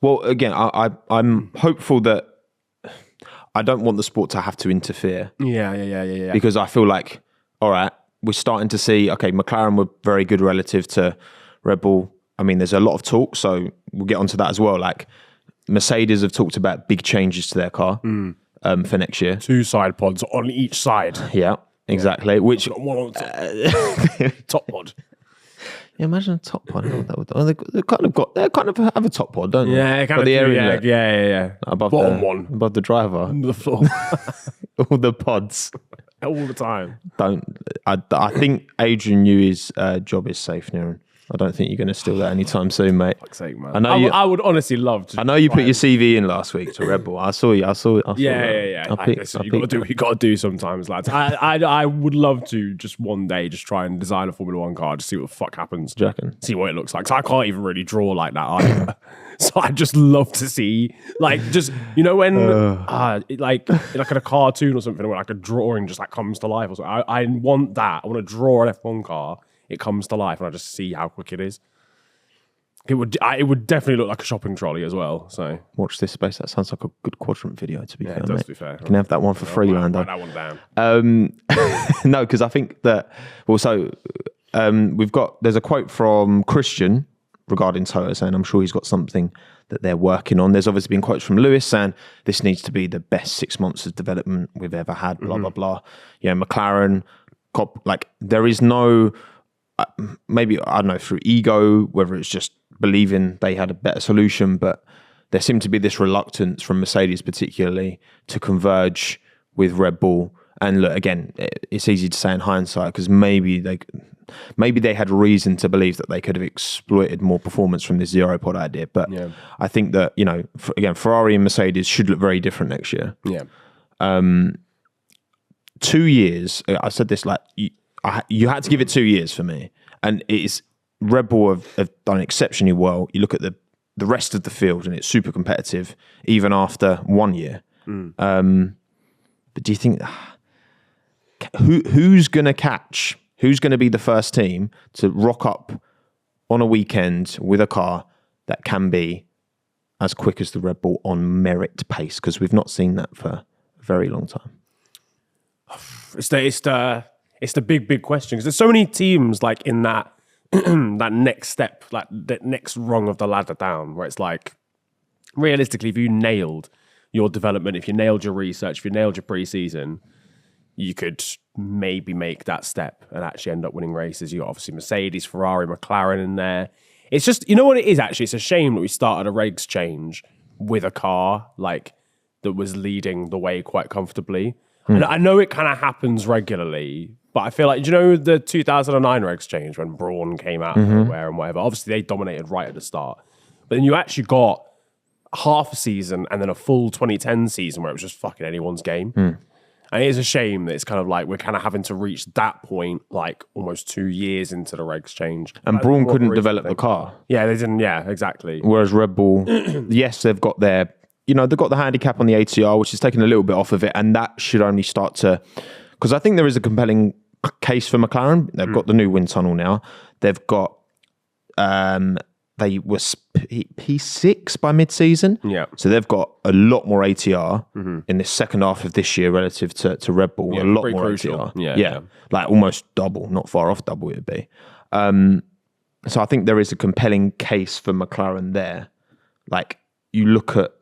Well, again, I'm hopeful that I don't want the sport to have to interfere. Yeah. Because I feel like, all right, we're starting to see, okay, McLaren were very good relative to Red Bull. I mean, there's a lot of talk, so we'll get onto that as well. Like, Mercedes have talked about big changes to their car for next year. 2 side pods on each side. Yeah, exactly. Yeah. Which one on top. Top pod. Yeah, imagine a top pod. That would, they kind of have a top pod, don't they? Yeah, kind of the area. Yeah. Above bottom one, above the driver, the floor, all the pods, all the time. I think Adrian Newey's job is safe, Niran. I don't think you're going to steal that anytime soon, mate. Fuck's sake, man. I would honestly love to. I know you put your CV in last week to Red Bull. I saw you. Yeah. Listen, you got to do what you got to do sometimes, lads. I would love to just one day just try and design a Formula One car to see what the fuck happens. Do you reckon? See what it looks like. So I can't even really draw like that either. So I just love to see, like, just when like in a cartoon or something, where like a drawing just like comes to life or something. I want that. I want to draw an F1 car. It comes to life, and I just see how quick it is. It would definitely look like a shopping trolley as well. So watch this space. That sounds like a good quadrant video. To be fair, it does, mate. to be fair. You can have that one for free, Lando. Write that one down. No, because I think that also there's a quote from Christian regarding Toto saying, I'm sure he's got something that they're working on. There's obviously been quotes from Lewis saying this needs to be the best 6 months of development we've ever had. Blah blah blah. Yeah, McLaren. Like there is no. Maybe, I don't know, through ego, whether it's just believing they had a better solution, but there seemed to be this reluctance from Mercedes particularly to converge with Red Bull. And look, again, it's easy to say in hindsight because maybe they had reason to believe that they could have exploited more performance from this zero pod idea. But I think that, again, Ferrari and Mercedes should look very different next year. Yeah. 2 years, I said this like... You had to give it 2 years for me, and Red Bull have done exceptionally well. You look at the rest of the field, and it's super competitive even after 1 year. But do you think who's going to catch? Who's going to be the first team to rock up on a weekend with a car that can be as quick as the Red Bull on merit pace? Because we've not seen that for a very long time. It's the big question because there's so many teams like in that that next step, like the next rung of the ladder down, where it's like realistically, if you nailed your development, if you nailed your research, if you nailed your pre-season, you could maybe make that step and actually end up winning races. You got obviously Mercedes, Ferrari, McLaren in there. It's just, what it is actually? It's a shame that we started a regs change with a car like that was leading the way quite comfortably. And I know it kind of happens regularly, but I feel like, the 2009 regs change when Brawn came out of nowhere and whatever? Obviously, they dominated right at the start. But then you actually got half a season and then a full 2010 season where it was just fucking anyone's game. And it is a shame that it's kind of like we're kind of having to reach that point like almost 2 years into the regs change. And Brawn couldn't develop the car. Yeah, they didn't. Yeah, exactly. Whereas Red Bull, yes, they've got their... they've got the handicap on the ATR, which is taking a little bit off of it, and that should only start to... Because I think there is a compelling case for McLaren. They've got the new wind tunnel now. They've got... they were P6 by mid-season. Yeah. So they've got a lot more ATR in the second half of this year relative to Red Bull. Yeah, a lot more crucial. ATR. Yeah. Like almost double, not far off double it would be. So I think there is a compelling case for McLaren there. Like, you look at...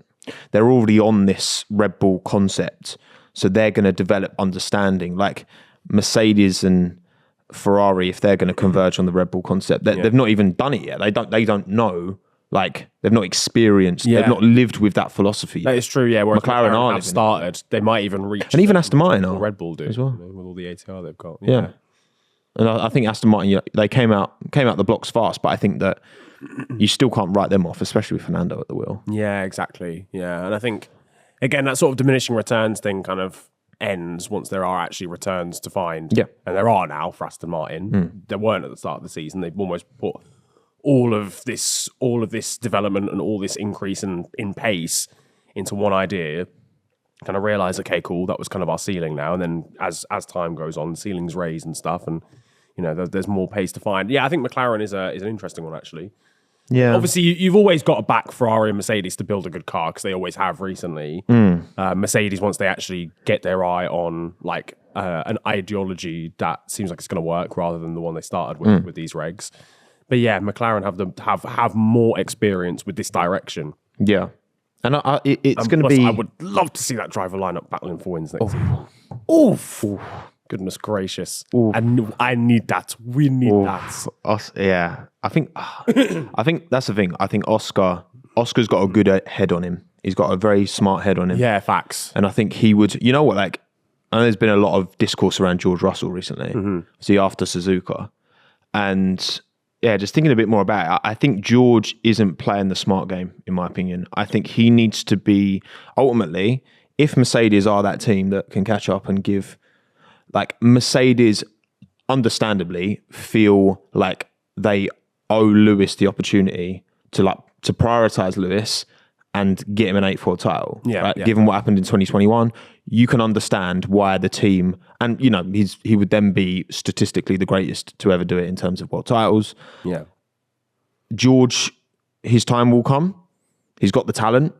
They're already on this Red Bull concept, so they're going to develop understanding. Like Mercedes and Ferrari, if they're going to converge on the Red Bull concept, they've not even done it yet. They don't know. Like, they've not experienced. They've not lived with that philosophy yet. That is true. Yeah, whereas McLaren have started. They might even reach, and even Aston Martin are Red Bull do as well with all the ATR they've got. Yeah. And I think Aston Martin, they came out the blocks fast, but I think that you still can't write them off, especially with Fernando at the wheel. Yeah, exactly. Yeah, and I think, again, that sort of diminishing returns thing kind of ends once there are actually returns to find. Yeah. And there are now for Aston Martin. There weren't at the start of the season. They've almost put all of this development and all this increase in pace into one idea. Kind of realize, okay, cool, that was kind of our ceiling now. And then as time goes on, ceilings raise and stuff, and there's more pace to find. Yeah, I think McLaren is an interesting one actually. Yeah. Obviously, you've always got to back Ferrari and Mercedes to build a good car because they always have recently. Mercedes, once they actually get their eye on like an ideology that seems like it's going to work rather than the one they started with these regs. But yeah, McLaren have more experience with this direction. Yeah. And it's going to be... I would love to see that driver lineup battling for wins next season. Oof. Goodness gracious. I need that. We need that. Yeah. I think that's the thing. I think Oscar's got a good head on him. He's got a very smart head on him. Yeah, facts. And I think he would, you know what, like, I know there's been a lot of discourse around George Russell recently. See, after Suzuka. And yeah, just thinking a bit more about it, I think George isn't playing the smart game, in my opinion. I think he needs to be, ultimately, if Mercedes are that team that can catch up and give, like, Mercedes understandably feel like they owe Lewis the opportunity to prioritize Lewis and get him an 8-4 title. Given what happened in 2021, you can understand why the team, and you know, he would then be statistically the greatest to ever do it in terms of world titles. Yeah. George, his time will come. He's got the talent,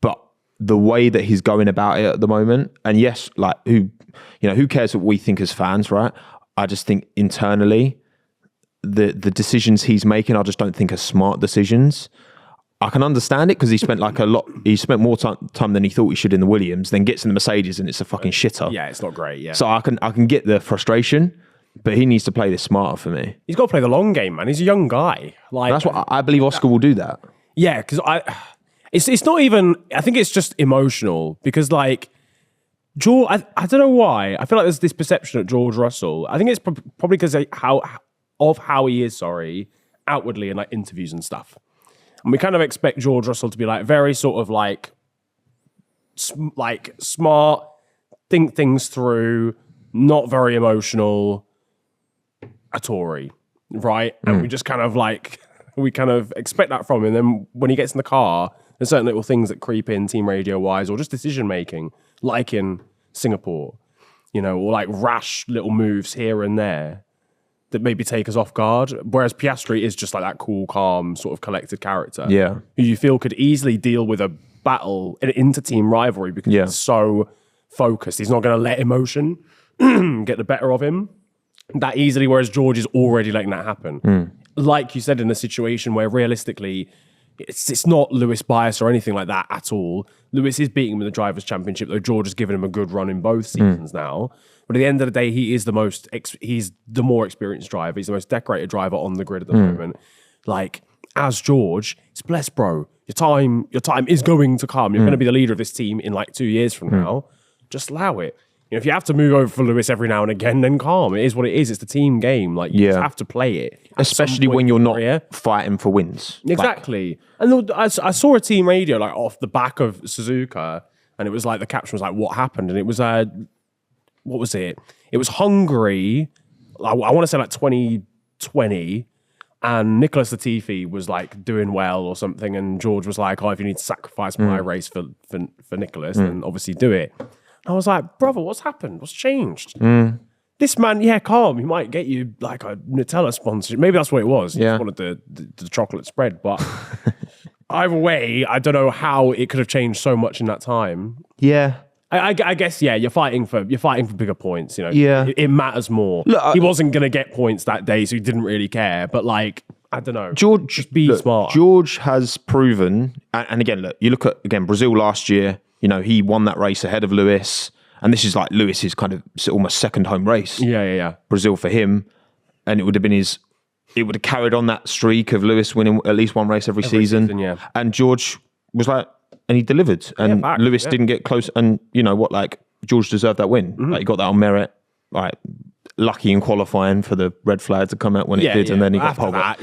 but the way that he's going about it at the moment, and yes, like who cares what we think as fans, right? I just think internally, the decisions he's making, I just don't think are smart decisions. I can understand it because he spent more time than he thought he should in the Williams, then gets in the Mercedes and it's a fucking shitter. Yeah, it's not great, yeah. So I can get the frustration, but he needs to play this smarter for me. He's got to play the long game, man. He's a young guy. Like, that's what I believe Oscar will do that. Yeah, because it's not even, I think it's just emotional because like, George, I don't know why. I feel like there's this perception of George Russell. I think it's probably because how he is, outwardly in like interviews and stuff. And we kind of expect George Russell to be like very sort of like smart, think things through, not very emotional, a Tory, right? And we just kind of expect that from him. And then when he gets in the car, there's certain little things that creep in team radio wise or just decision making, like in Singapore, you know, or like rash little moves here and there that maybe take us off guard. Whereas Piastri is just like that cool, calm, sort of collected character. Yeah. Who you feel could easily deal with a battle, an inter-team rivalry because he's so focused. He's not going to let emotion get the better of him that easily, whereas George is already letting that happen. Like you said, in a situation where realistically, it's not Lewis bias or anything like that at all. Lewis is beating him in the Drivers' Championship, though George has given him a good run in both seasons now. But at the end of the day, he's the more experienced driver. He's the most decorated driver on the grid at the moment. Like, as George, it's blessed, bro. Your time is going to come. You're going to be the leader of this team in like 2 years from now. Just allow it. You know, if you have to move over for Lewis every now and again, then calm. It is what it is. It's the team game. Like, you just have to play it. Especially when you're not fighting for wins. Exactly. And I saw a team radio like off the back of Suzuka, and it was like the caption was like, "What happened?" And it was what was it? It was Hungary. I want to say like 2020, and Nicholas Latifi was like doing well or something, and George was like, "Oh, if you need to sacrifice my race for Nicholas, then obviously do it." I was like, brother, what's happened? What's changed? This man, calm. He might get you like a Nutella sponsorship. Maybe that's what it was. He just wanted the chocolate spread. But either way, I don't know how it could have changed so much in that time. Yeah. I guess, you're fighting for bigger points. You know, it matters more. Look, he wasn't going to get points that day, so he didn't really care. But like, I don't know. George, just be smart. George has proven, and again, look, you look at Brazil last year. You know, he won that race ahead of Lewis. And this is like Lewis's kind of almost second home race. Yeah. Brazil for him. And it would have carried on that streak of Lewis winning at least one race every season. And George was like, and he delivered. And Lewis didn't get close. And you know what, like, George deserved that win. Like, he got that on merit. Right. Lucky in qualifying for the red flag to come out when it did. And then he got pole. Like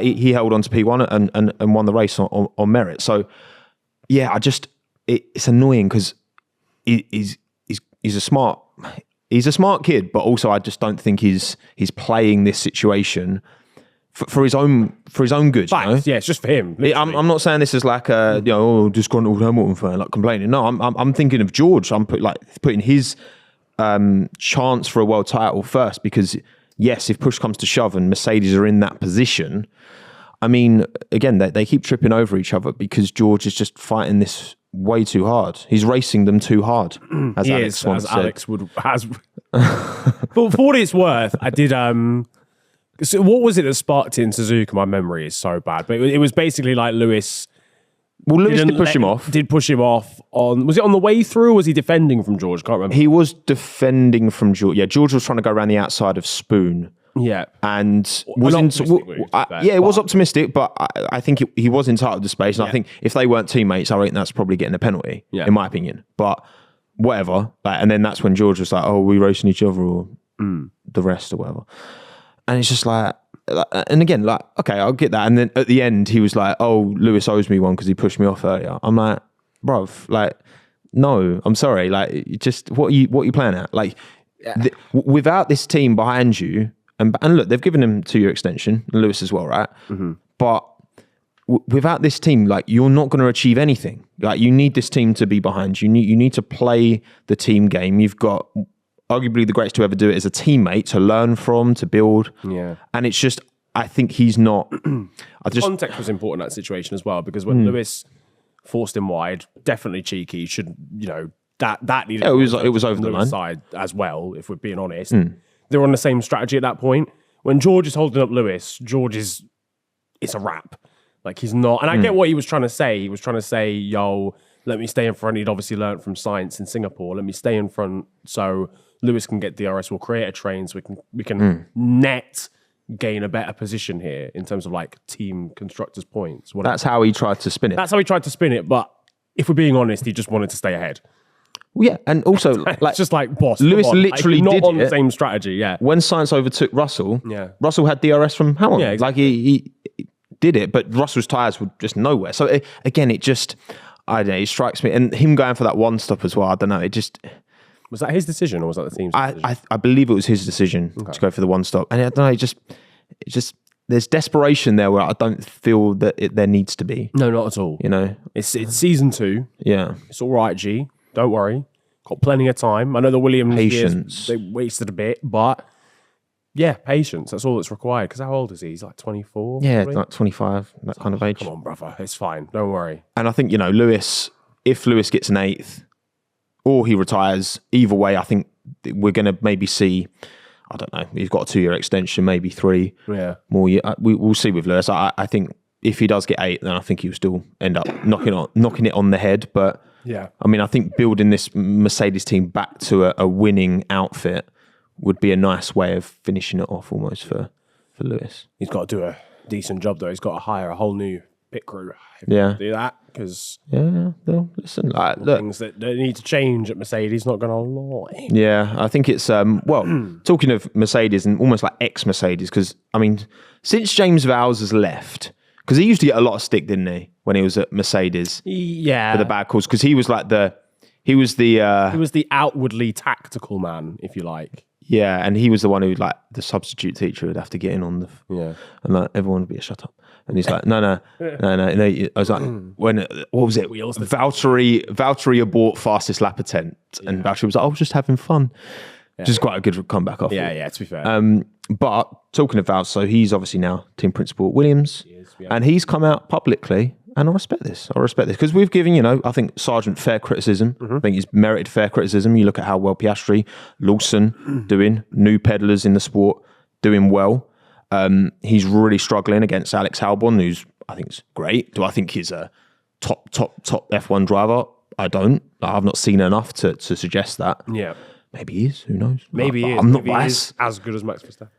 he held on to P1 and won the race on merit. So, yeah, it's annoying because he's a smart kid, but also I just don't think he's playing this situation for his own good. You know? Yeah, it's just for him. I'm not saying this is like a disgruntled Hamilton fan like complaining. No, I'm thinking of George. I'm putting his chance for a world title first because yes, if push comes to shove and Mercedes are in that position, I mean, again, they keep tripping over each other because George is just fighting this way too hard. He's racing them too hard, as Alex once said. Alex has. But for what it's worth, I did. So what was it that sparked it in Suzuka? My memory is so bad, but it was basically like Lewis. Well, Lewis did push him off. Did push him off on? Was it on the way through? Or was he defending from George? Can't remember. He was defending from George. Yeah, George was trying to go around the outside of Spoon. Yeah, and was it was optimistic, but I think he was entitled to space. And I think if they weren't teammates, I reckon that's probably getting a penalty, in my opinion. But whatever. And then that's when George was like, "Oh, are we racing each other or the rest or whatever?" And it's just like, and again, like, okay, I'll get that. And then at the end, he was like, "Oh, Lewis owes me one because he pushed me off earlier." I'm like, bruv, like, no, I'm sorry. Like, just what are you playing at? Like, without this team behind you. And look, they've given him 2-year extension, Lewis as well, right? Mm-hmm. But without this team, like, you're not going to achieve anything. Like, you need this team to be behind you. You need to play the team game. You've got arguably the greatest to ever do it as a teammate, to learn from, to build. Yeah. And it's just, I think he's not. Context was important in that situation as well, because when Lewis forced him wide, definitely cheeky. Should that needed. Yeah, it was over the line side as well. If we're being honest. They're on the same strategy at that point. When George is holding up Lewis, it's a wrap. Like, he's not. And I get what he was trying to say. He was trying to say, yo, let me stay in front. He'd obviously learned from science in Singapore. Let me stay in front so Lewis can get DRS. We'll create a train so we can net gain a better position here in terms of like team constructors points. Whatever. That's how he tried to spin it. But if we're being honest, he just wanted to stay ahead. Well, yeah, and also like it's just like, boss, Lewis literally not did on the it. same strategy. Yeah, When Sainz overtook Russell, Russell had DRS from Hamilton. Yeah, exactly. Like he did it, but Russell's tyres were just nowhere. So again, it just, I don't know, it strikes me, and him going for that one stop as well. I don't know. It just, was that his decision or was that the team's decision? I believe it was his decision to go for the one stop, and I don't know. It just there's desperation there where I don't feel that there needs to be. No, not at all. You know, it's season 2. Yeah, it's all right, G. Don't worry. Got plenty of time. I know the Williams patience. Years, they wasted a bit, but yeah, patience. That's all that's required. Because how old is he? He's like 24? Yeah, probably? like 25, that kind of age. Come on, brother. It's fine. Don't worry. And I think, Lewis, if Lewis gets an 8th or he retires, either way, I think we're going to maybe see, I don't know, he's got a 2-year extension, maybe 3 more years. We'll see with Lewis. I think if he does get 8, then I think he'll still end up knocking it on the head. But yeah, I mean, I think building this Mercedes team back to a winning outfit would be a nice way of finishing it off almost for Lewis. He's got to do a decent job though. He's got to hire a whole new pit crew. Do that because listen, look, things that need to change at Mercedes. Not going to lie. Yeah, I think it's talking of Mercedes and almost like ex-Mercedes, because I mean, since James Vowles has left. Because he used to get a lot of stick, didn't he, when he was at Mercedes? Yeah. For the bad calls. Because he was the outwardly tactical man, if you like. Yeah, and he was the one who, like, the substitute teacher would have to get in on the... And, like, everyone would be shut up. And he's like, no. I was like, what was it? Valtteri abort fastest lap attempt. Yeah. And Valtteri was like, I was just having fun. Which is quite a good comeback off. Yeah, to be fair. But talking of Vowles, so he's obviously now team principal at Williams. And he's come out publicly, and I respect this. Because we've given, I think Sargent fair criticism. I think he's merited fair criticism. You look at how well Piastri, Lawson doing, new peddlers in the sport doing well. He's really struggling against Alex Albon, who's, I think, is great. Do I think he's a top F1 driver? I don't. I've not seen enough to suggest that. Yeah. Maybe he is. Who knows? Maybe he is. I'm not biased. biased. As good as Max Verstappen.